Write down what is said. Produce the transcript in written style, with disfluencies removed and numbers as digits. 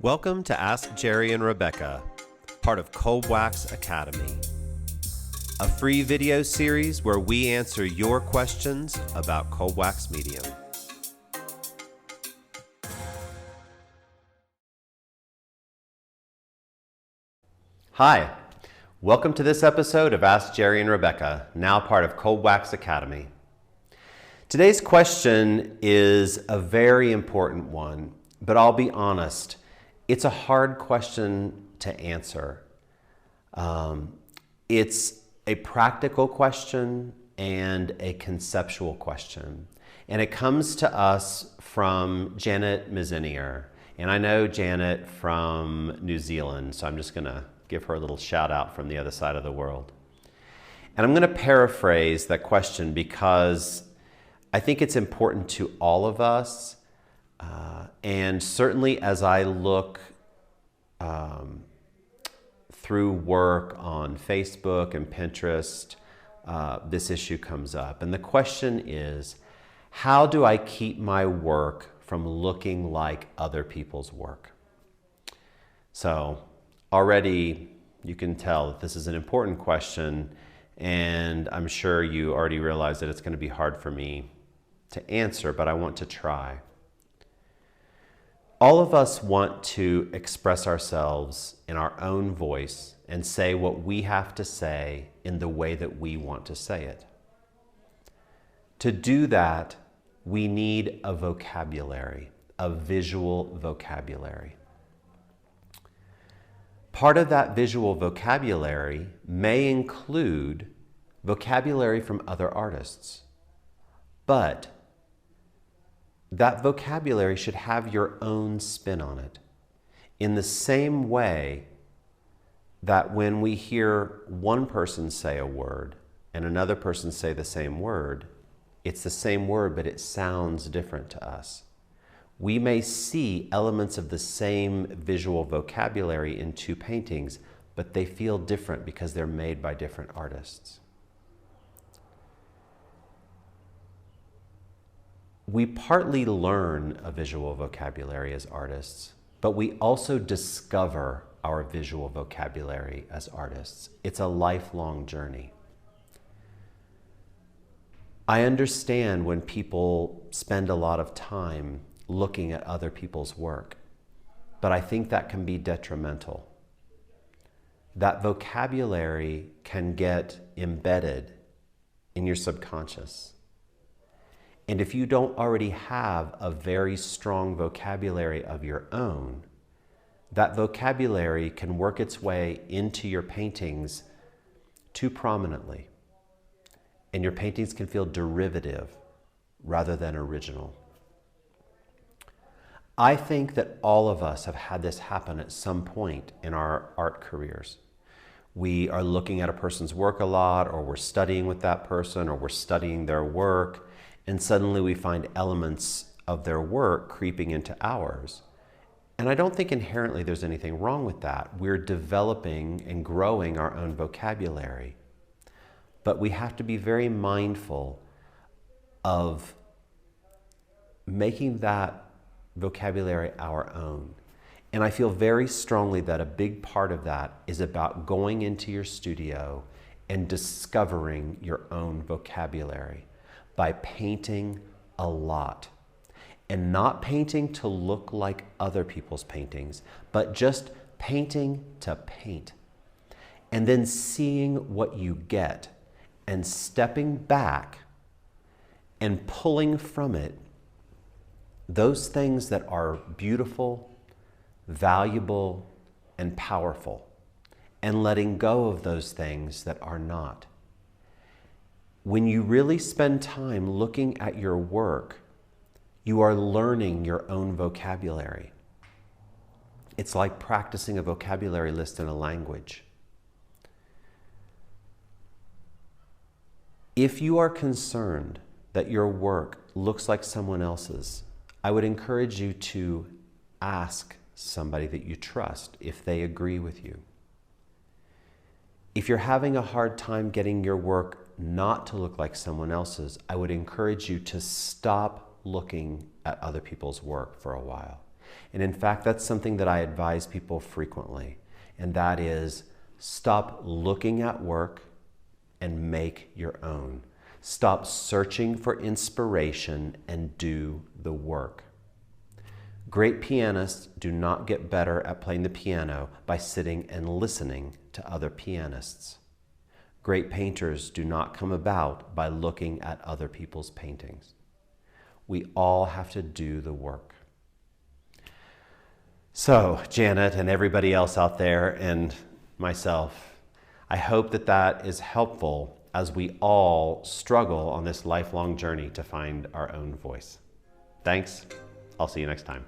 Welcome to Ask Jerry and Rebecca, part of Cold Wax Academy, a free video series where we answer your questions about cold wax medium. Hi, welcome to this episode of Ask Jerry and Rebecca, now part of Cold Wax Academy. Today's question is a very important one, but I'll be honest, it's a hard question to answer. It's a practical question and a conceptual question. And it comes to us from Janet Mizenier. And I know Janet from New Zealand, so I'm just going to give her a little shout out from the other side of the world. And I'm going to paraphrase that question because I think it's important to all of us. And certainly as I look through work on Facebook and Pinterest, this issue comes up. And the question is, how do I keep my work from looking like other people's work? So already you can tell that this is an important question, and I'm sure you already realize that it's going to be hard for me to answer, but I want to try. All of us want to express ourselves in our own voice and say what we have to say in the way that we want to say it. To do that, we need a vocabulary, a visual vocabulary. Part of that visual vocabulary may include vocabulary from other artists, but that vocabulary should have your own spin on it. In the same way that when we hear one person say a word and another person say the same word, it's the same word, but it sounds different to us. We may see elements of the same visual vocabulary in two paintings, but they feel different because they're made by different artists. We partly learn a visual vocabulary as artists, but we also discover our visual vocabulary as artists. It's a lifelong journey. I understand when people spend a lot of time looking at other people's work, but I think that can be detrimental. That vocabulary can get embedded in your subconscious. And if you don't already have a very strong vocabulary of your own, that vocabulary can work its way into your paintings too prominently. And your paintings can feel derivative rather than original. I think that all of us have had this happen at some point in our art careers. We are looking at a person's work a lot, or we're studying with that person, or we're studying their work, and suddenly we find elements of their work creeping into ours. And I don't think inherently there's anything wrong with that. We're developing and growing our own vocabulary. But we have to be very mindful of making that vocabulary our own. And I feel very strongly that a big part of that is about going into your studio and discovering your own vocabulary by painting a lot. And not painting to look like other people's paintings, but just painting to paint. And then seeing what you get and stepping back and pulling from it those things that are beautiful, valuable, and powerful, and letting go of those things that are not. When you really spend time looking at your work, you are learning your own vocabulary. It's like practicing a vocabulary list in a language. If you are concerned that your work looks like someone else's, I would encourage you to ask somebody that you trust if they agree with you. If you're having a hard time getting your work not to look like someone else's, I would encourage you to stop looking at other people's work for a while. And in fact, that's something that I advise people frequently, and that is stop looking at work and make your own. Stop searching for inspiration and do the work. Great pianists do not get better at playing the piano by sitting and listening to other pianists. Great painters do not come about by looking at other people's paintings. We all have to do the work. So, Janet and everybody else out there and myself, I hope that that is helpful as we all struggle on this lifelong journey to find our own voice. Thanks. I'll see you next time.